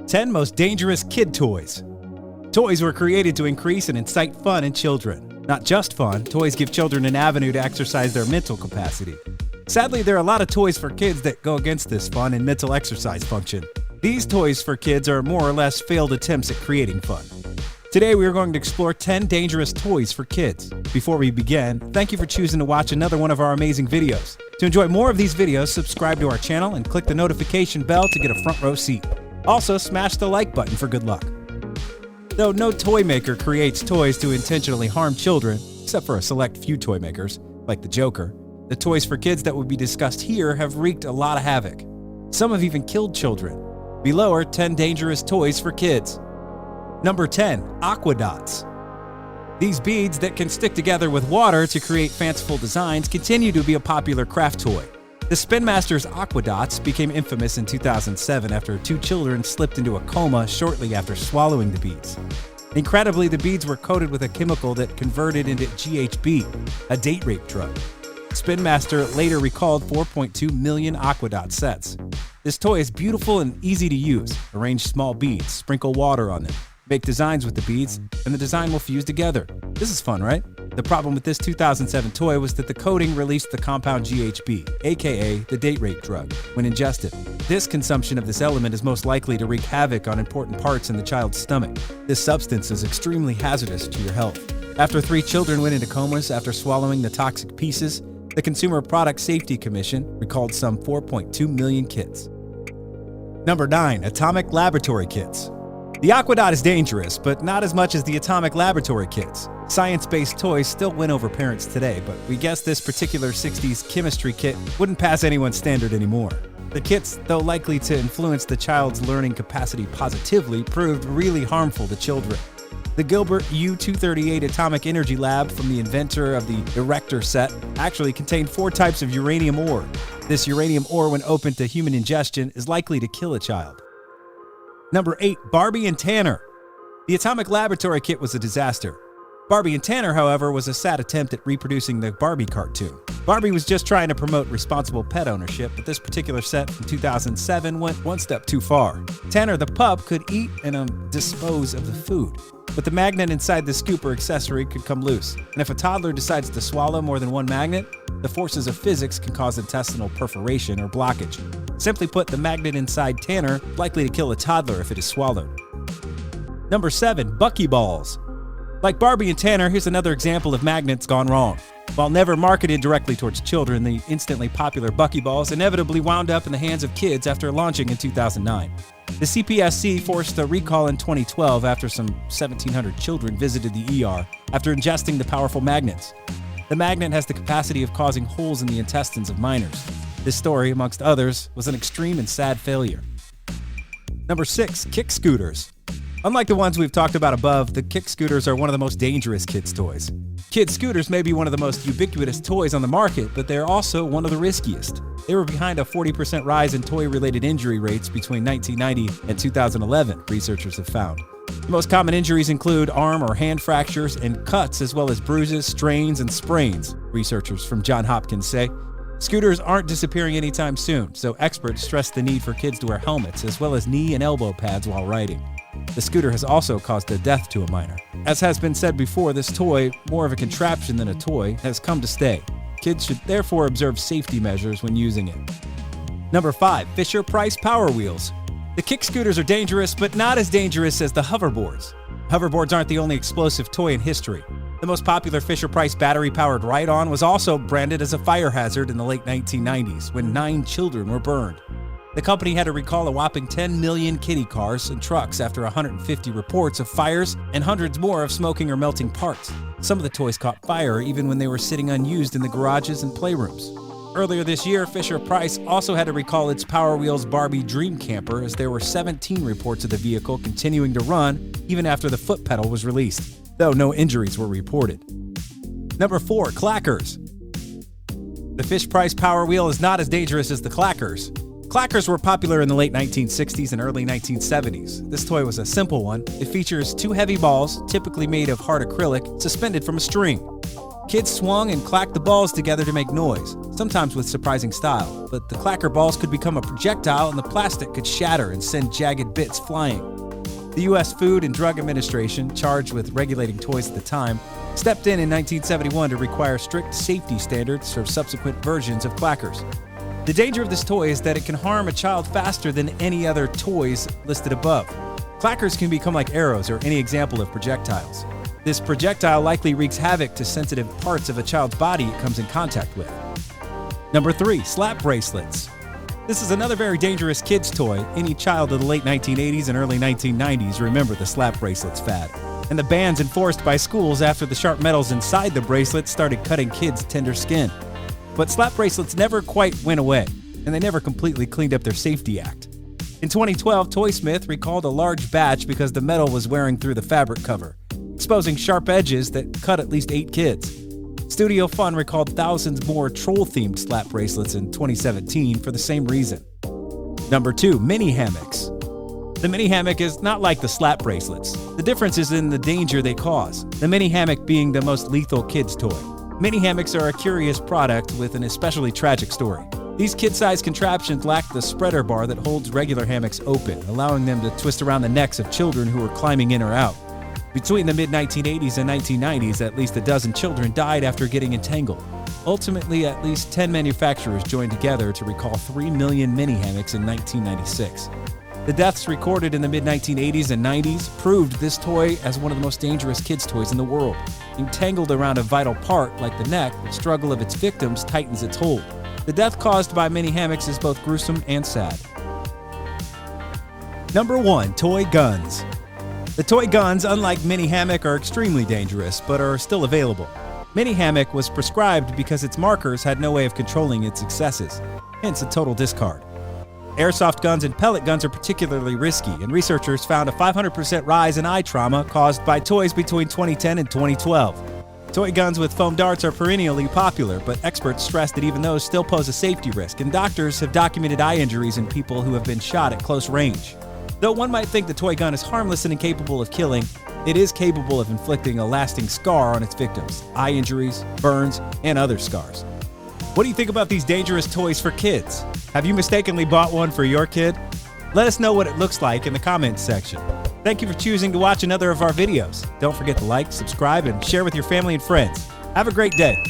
10 most dangerous kid toys. Toys were created to increase and incite fun in children. Not just fun, toys give children an avenue to exercise their mental capacity. Sadly, there are a lot of toys for kids that go against this fun and mental exercise function. These toys for kids are more or less failed attempts at creating fun. Today we are going to explore 10 dangerous toys for kids. Before we begin, thank you for choosing to watch another one of our amazing videos. To enjoy more of these videos, subscribe to our channel and click the notification bell to get a front row seat. Also, smash the like button for good luck. Though no toy maker creates toys to intentionally harm children, except for a select few toy makers, like the Joker, the toys for kids that will be discussed here have wreaked a lot of havoc. Some have even killed children. Below are 10 dangerous toys for kids. Number 10. Aqua dots. These beads that can stick together with water to create fanciful designs continue to be a popular craft toy. The Spin Master's Aqua dots became infamous in 2007 after 2 children slipped into a coma shortly after swallowing the beads. Incredibly, the beads were coated with a chemical that converted into GHB, a date rape drug. Spin Master later recalled 4.2 million Aqua dot sets. This toy is beautiful and easy to use. Arrange small beads, sprinkle water on them, make designs with the beads, and the design will fuse together. This is fun, right? The problem with this 2007 toy was that the coating released the compound GHB, aka the date rape drug, when ingested. This consumption of this element is most likely to wreak havoc on important parts in the child's stomach. This substance is extremely hazardous to your health. After 3 children went into comas after swallowing the toxic pieces, the Consumer Product Safety Commission recalled some 4.2 million kits. Number 9. Atomic Laboratory Kits. The Aqua dot is dangerous, but not as much as the Atomic Laboratory Kits. Science-based toys still win over parents today, but we guess this particular 60s chemistry kit wouldn't pass anyone's standard anymore. The kits, though likely to influence the child's learning capacity positively, proved really harmful to children. The Gilbert U-238 Atomic Energy Lab from the inventor of the Erector set actually contained 4 types of uranium ore. This uranium ore, when open to human ingestion, is likely to kill a child. Number 8. Barbie and Tanner. The Atomic Laboratory Kit was a disaster. Barbie and Tanner, however, was a sad attempt at reproducing the Barbie cartoon. Barbie was just trying to promote responsible pet ownership, but this particular set from 2007 went one step too far. Tanner the pup could eat and dispose of the food, but the magnet inside the scooper accessory could come loose. And if a toddler decides to swallow more than one magnet, the forces of physics can cause intestinal perforation or blockage. Simply put, the magnet inside Tanner is likely to kill a toddler if it is swallowed. Number 7. Buckyballs. Like Barbie and Tanner, here's another example of magnets gone wrong. While never marketed directly towards children, the instantly popular Buckyballs inevitably wound up in the hands of kids after launching in 2009. The CPSC forced a recall in 2012 after some 1,700 children visited the ER after ingesting the powerful magnets. The magnet has the capacity of causing holes in the intestines of minors. This story, amongst others, was an extreme and sad failure. Number 6. Kick scooters. Unlike the ones we've talked about above, the kick scooters are one of the most dangerous kids' toys. Kid scooters may be one of the most ubiquitous toys on the market, but they're also one of the riskiest. They were behind a 40% rise in toy-related injury rates between 1990 and 2011, researchers have found. The most common injuries include arm or hand fractures and cuts, as well as bruises, strains, and sprains, researchers from Johns Hopkins say. Scooters aren't disappearing anytime soon, so experts stress the need for kids to wear helmets, as well as knee and elbow pads while riding. The scooter has also caused a death to a minor. As has been said before, this toy, more of a contraption than a toy, has come to stay. Kids should therefore observe safety measures when using it. Number 5. Fisher-Price Power Wheels. The kick scooters are dangerous, but not as dangerous as the hoverboards. Hoverboards aren't the only explosive toy in history. The most popular Fisher-Price battery-powered ride-on was also branded as a fire hazard in the late 1990s, when 9 children were burned. The company had to recall a whopping 10 million kiddie cars and trucks after 150 reports of fires and hundreds more of smoking or melting parts. Some of the toys caught fire even when they were sitting unused in the garages and playrooms. Earlier this year, Fisher-Price also had to recall its Power Wheels Barbie Dream Camper, as there were 17 reports of the vehicle continuing to run even after the foot pedal was released, though no injuries were reported. Number 4. Clackers. The Fisher-Price Power Wheel is not as dangerous as the Clackers. Clackers were popular in the late 1960s and early 1970s. This toy was a simple one. It features 2 heavy balls, typically made of hard acrylic, suspended from a string. Kids swung and clacked the balls together to make noise, sometimes with surprising style, but the clacker balls could become a projectile and the plastic could shatter and send jagged bits flying. The U.S. Food and Drug Administration, charged with regulating toys at the time, stepped in 1971 to require strict safety standards for subsequent versions of clackers. The danger of this toy is that it can harm a child faster than any other toys listed above. Clackers can become like arrows or any example of projectiles. This projectile likely wreaks havoc to sensitive parts of a child's body it comes in contact with. Number 3. Slap bracelets. This is another very dangerous kid's toy. Any child of the late 1980s and early 1990s remember the slap bracelets fad, and the bans enforced by schools after the sharp metals inside the bracelets started cutting kids' tender skin. But slap bracelets never quite went away, and they never completely cleaned up their safety act. In 2012, Toysmith recalled a large batch because the metal was wearing through the fabric cover, exposing sharp edges that cut at least 8 kids. Studio Fun recalled thousands more troll-themed slap bracelets in 2017 for the same reason. Number 2. Mini hammocks. The mini hammock is not like the slap bracelets. The difference is in the danger they cause, the mini hammock being the most lethal kids' toy. Mini hammocks are a curious product with an especially tragic story. These kid-sized contraptions lack the spreader bar that holds regular hammocks open, allowing them to twist around the necks of children who are climbing in or out. Between the mid-1980s and 1990s, at least a dozen children died after getting entangled. Ultimately, at least 10 manufacturers joined together to recall 3 million mini hammocks in 1996. The deaths recorded in the mid-1980s and 90s proved this toy as one of the most dangerous kids' toys in the world. Entangled around a vital part like the neck, the struggle of its victims tightens its hold. The death caused by mini hammocks is both gruesome and sad. Number 1. Toy guns. The toy guns, unlike mini hammock, are extremely dangerous, but are still available. Mini hammock was prescribed because its markers had no way of controlling its excesses, hence a total discard. Airsoft guns and pellet guns are particularly risky, and researchers found a 500% rise in eye trauma caused by toys between 2010 and 2012. Toy guns with foam darts are perennially popular, but experts stress that even those still pose a safety risk, and doctors have documented eye injuries in people who have been shot at close range. Though one might think the toy gun is harmless and incapable of killing, it is capable of inflicting a lasting scar on its victims, eye injuries, burns, and other scars. What do you think about these dangerous toys for kids? Have you mistakenly bought one for your kid? Let us know what it looks like in the comments section. Thank you for choosing to watch another of our videos. Don't forget to like, subscribe, and share with your family and friends. Have a great day.